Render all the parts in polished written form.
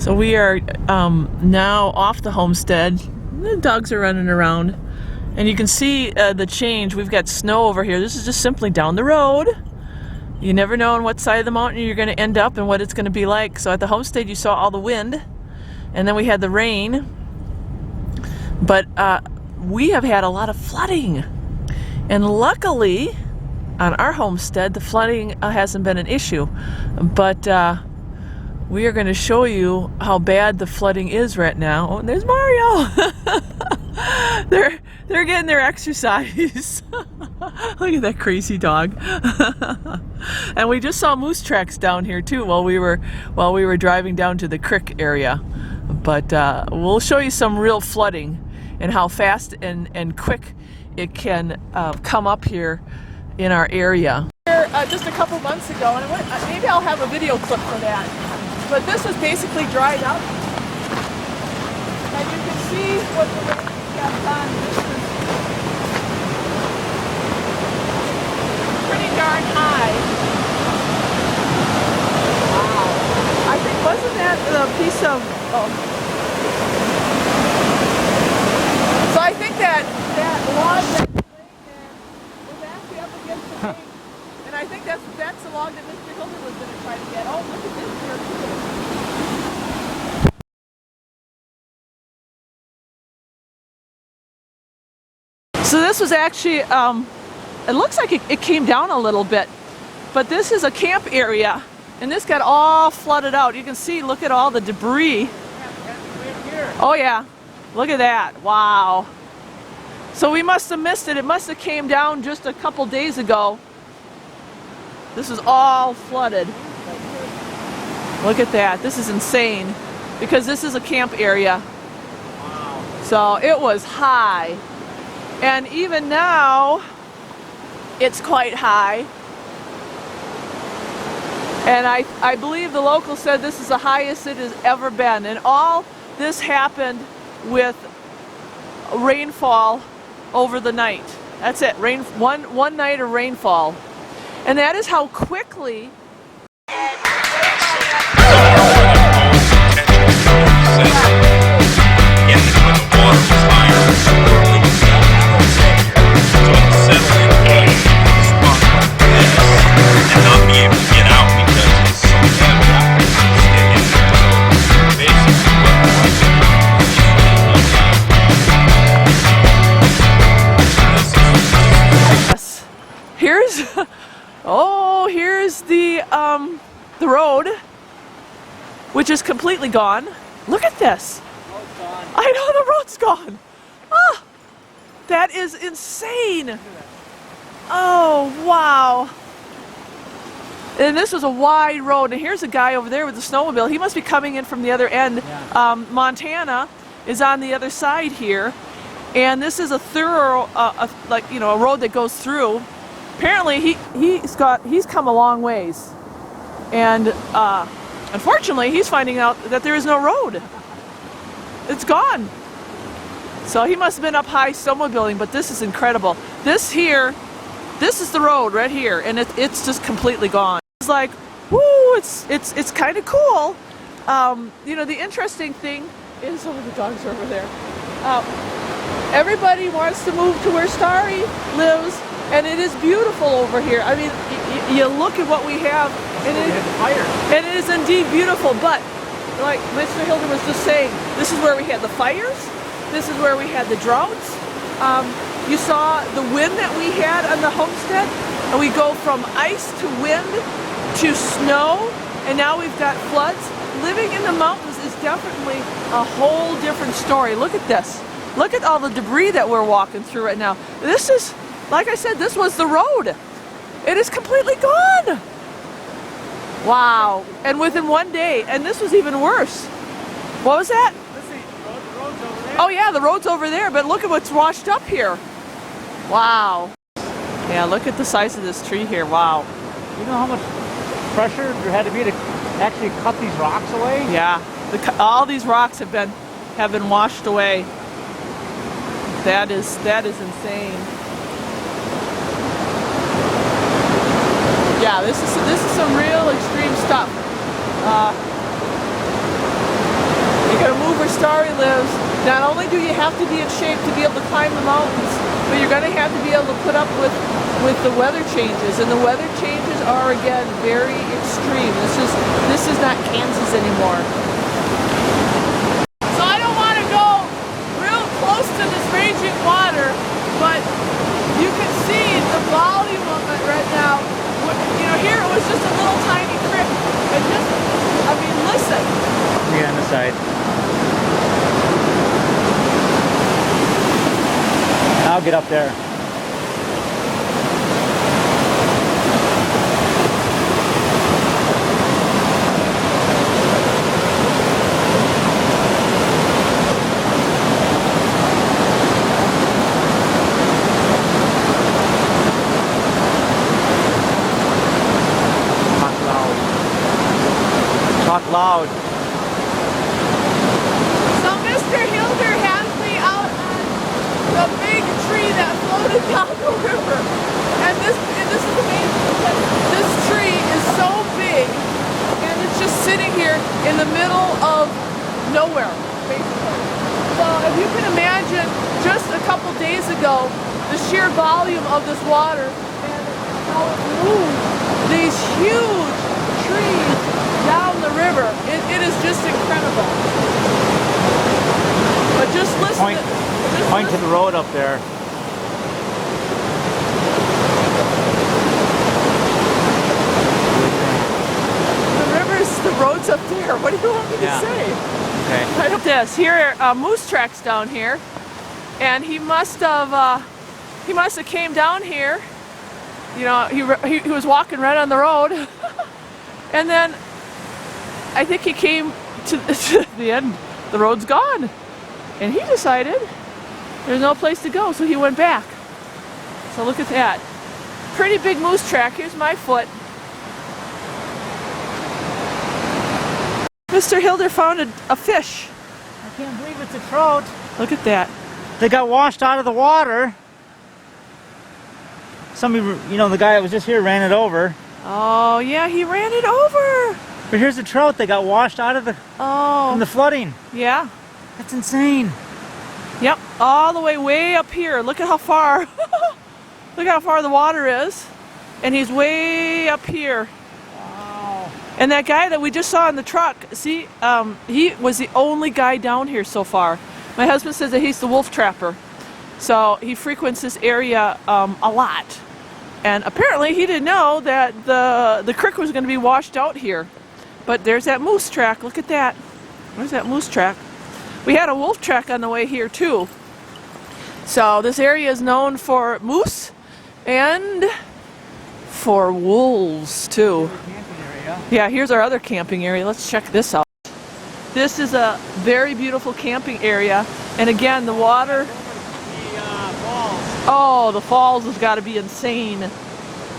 So we are now off the homestead. The dogs are running around. And you can see the change. We've got snow over here. This is just simply down the road. You never know on what side of the mountain you're going to end up and what it's going to be like. So at the homestead you saw all the wind. And then we had the rain. But we have had a lot of flooding. And luckily, on our homestead, the flooding hasn't been an issue. But we are going to show you how bad the flooding is right now. Oh, and there's Mario. They're getting their exercise. Look at that crazy dog. And we just saw moose tracks down here too while we were driving down to the creek area. But we'll show you some real flooding and how fast and quick it can come up here in our area. Just a couple months ago, and maybe I'll have a video clip for that. But this was basically dried up, and you can see what the rain has done. This is pretty darn high. Wow! I think wasn't that the piece of? Oh. So I think that log that was actually up against the bank. And I think that's the log that Mr. Hilton was going to try to get. Oh, look at this here too. So this was actually, it looks like it came down a little bit. But this is a camp area. And this got all flooded out. You can see, look at all the debris. Oh yeah, look at that. Wow. So we must have missed it. It must have came down just a couple days ago. This is all flooded. Look at that. This is insane because this is a camp area. Wow. So it was high. And even now, it's quite high. And I believe the local said this is the highest it has ever been. And all this happened with rainfall over the night. That's it. One night of rainfall. And that is how quickly here's the road, which is completely gone. Look at this. Gone. I know the road's gone. Ah, that is insane. Oh, wow. And this was a wide road. And here's a guy over there with the snowmobile. He must be coming in from the other end. Yeah. Montana is on the other side here. And this is a thorough, a road that goes through. Apparently he's come a long ways, and unfortunately he's finding out that there is no road. It's gone. So he must have been up high snowmobiling, but this is incredible. This is the road right here, and it's just completely gone. It's like, woo! It's kind of cool. The interesting thing is, some of the dogs are over there. Everybody wants to move to where Starry lives. And it is beautiful over here. I mean, you look at what we have, and it is indeed beautiful. But like Mr. Hilder was just saying, this is where we had the fires. This is where we had the droughts. You saw the wind that we had on the homestead, and we go from ice to wind to snow, and now we've got floods. Living in the mountains is definitely a whole different story. Look at this. Look at all the debris that we're walking through right now. This is, like I said, this was the road. It is completely gone. Wow. And within one day, and this was even worse. What was that? Let's see, the road's over there. Oh yeah, the road's over there, but look at what's washed up here. Wow. Yeah, look at the size of this tree here. Wow. You know how much pressure there had to be to actually cut these rocks away? Yeah. All these rocks have been washed away. That is insane. Yeah, this is some real extreme stuff. Not only do you have to be in shape to be able to climb the mountains, but you're going to have to be able to put up with the weather changes. And the weather changes are, again, very extreme. This is not Kansas anymore. So I don't want to go real close to this raging water, but you can see the volume of it right now. You know, here it was just a little tiny creek. And just, I mean, listen. Yeah, on the side. I'll get up there. Talk loud. So Mr. Hilder has me out on the big tree that floated down the river. And this is amazing because this tree is so big and it's just sitting here in the middle of nowhere, basically. So if you can imagine, just a couple days ago, the sheer volume of this water and how it moved these huge trees down the river. It is just incredible. But just listen. Point to the road up there. The road's up there. What do you want me to say? Okay. I don't this. Here are moose tracks down here, and he must have came down here. You know, he was walking right on the road, and then I think he came to the end. The road's gone, and he decided there's no place to go, so he went back. So look at that. Pretty big moose track. Here's my foot. Mr. Hilder found a fish. I can't believe it's a trout. Look at that. They got washed out of the water. Somebody, you know, the guy that was just here ran it over. Oh, yeah, he ran it over. But here's the trout. They got washed out of from the flooding. Yeah. That's insane. Yep, all the way up here. Look at how far. Look how far the water is. And he's way up here. Wow. And that guy that we just saw in the truck, see, he was the only guy down here so far. My husband says that he's the wolf trapper. So he frequents this area a lot. And apparently he didn't know that the creek was going to be washed out here. But there's that moose track. Look at that. There's that moose track. We had a wolf track on the way here too. So this area is known for moose and for wolves too. Yeah, here's our other camping area. Let's check this out. This is a very beautiful camping area. And again, the water. Oh, the falls has got to be insane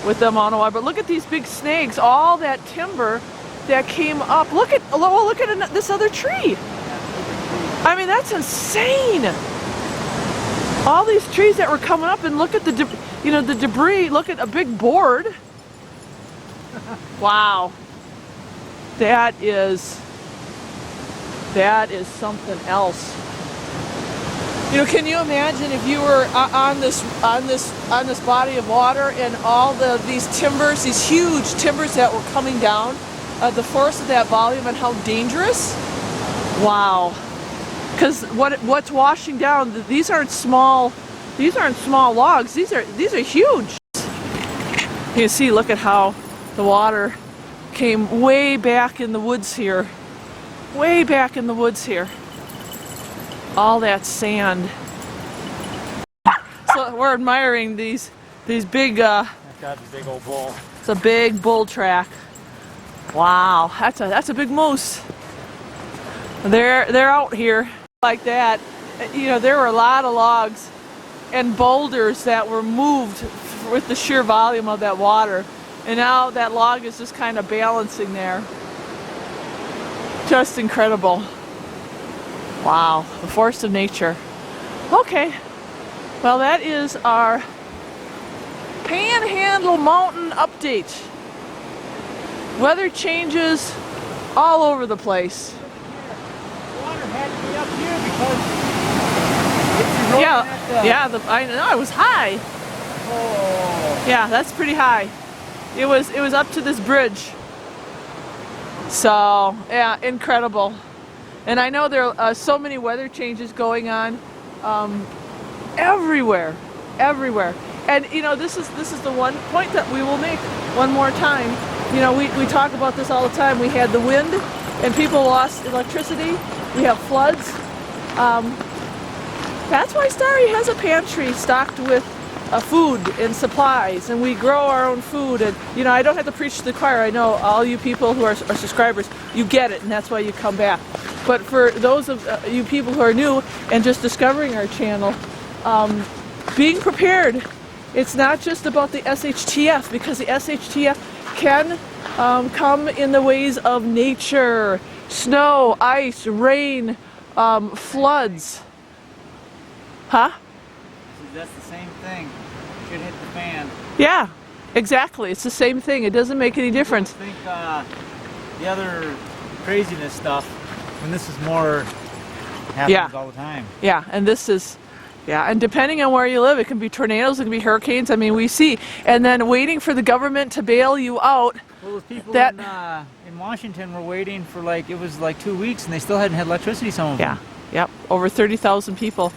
with the amount of water. But look at these big snakes. All that timber that came up. Look at this other tree. I mean, that's insane. All these trees that were coming up, and look at the debris. Look at a big board. Wow. That is something else. You know, can you imagine if you were on this body of water and all these timbers, these huge timbers that were coming down, the force of that volume and how dangerous? Wow. Because what's washing down? These aren't small logs. These are huge. You can see. Look at how the water came way back in the woods here. Way back in the woods here. All that sand. So we're admiring these big. That's a big old bull. It's a big bull track. Wow, that's a big moose. They're out here like that. You know, there were a lot of logs and boulders that were moved with the sheer volume of that water, and now that log is just kind of balancing there. Just incredible. Wow, the force of nature. Okay, well, that is our Panhandle Mountain update. Weather changes all over the place. The water had to be up here because rolling Yeah, at the... yeah. I know it was high. Oh. Yeah, that's pretty high. It was up to this bridge. So yeah, incredible. And I know there are so many weather changes going on everywhere, everywhere. And you know, this is the one point that we will make one more time. You know, we talk about this all the time. We had the wind, and people lost electricity. We have floods. That's why Starry has a pantry stocked with food and supplies, and we grow our own food. And you know, I don't have to preach to the choir. I know all you people who are subscribers, you get it, and that's why you come back. But for those of you people who are new and just discovering our channel, being prepared, it's not just about the SHTF, because the SHTF can come in the ways of nature, snow, ice, rain, floods. Huh? That's the same thing. Should hit the fan. Yeah, exactly. It's the same thing. It doesn't make any difference. I think the other craziness stuff, and this is more happens all the time. Yeah, and this is, yeah, and depending on where you live, it can be tornadoes, it can be hurricanes. I mean, we see, and then waiting for the government to bail you out. Well, those people that in Washington were waiting for it was like 2 weeks, and they still hadn't had electricity. Some of them. Yeah, yep, over 30,000 people.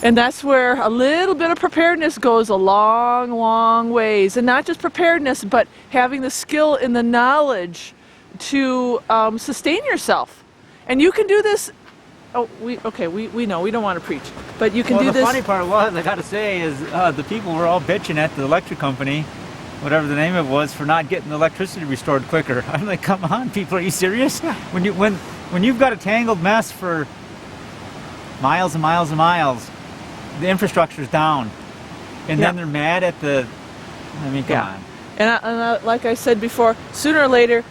And that's where a little bit of preparedness goes a long, long ways. And not just preparedness, but having the skill and the knowledge to sustain yourself. And you can do this. Oh, we know we don't want to preach, but you can do the this. The funny part was, I got to say, is the people were all bitching at the electric company, whatever the name of it was, for not getting the electricity restored quicker. I'm like, come on, people, are you serious? When you've got a tangled mess for miles and miles and miles, the infrastructure's down, and then they're mad at the. I mean, come on. And like I said before, sooner or later,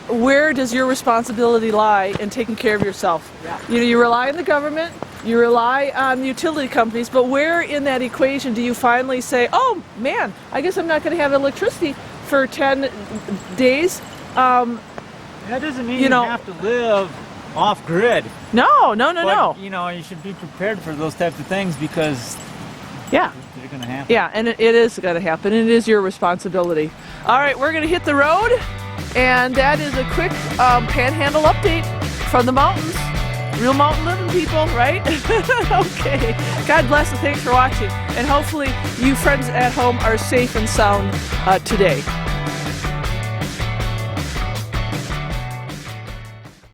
where does your responsibility lie in taking care of yourself? Yeah. You know, you rely on the government, you rely on the utility companies, but where in that equation do you finally say, oh man, I guess I'm not going to have electricity for 10 days? That doesn't mean you have to live off grid. No. You know, you should be prepared for those types of things, because they're going to happen. Yeah, and it is going to happen. It is your responsibility. All right, we're going to hit the road, and that is a quick panhandle update from the mountains. Real mountain living people, right? Okay. God bless and thanks for watching. And hopefully you friends at home are safe and sound today.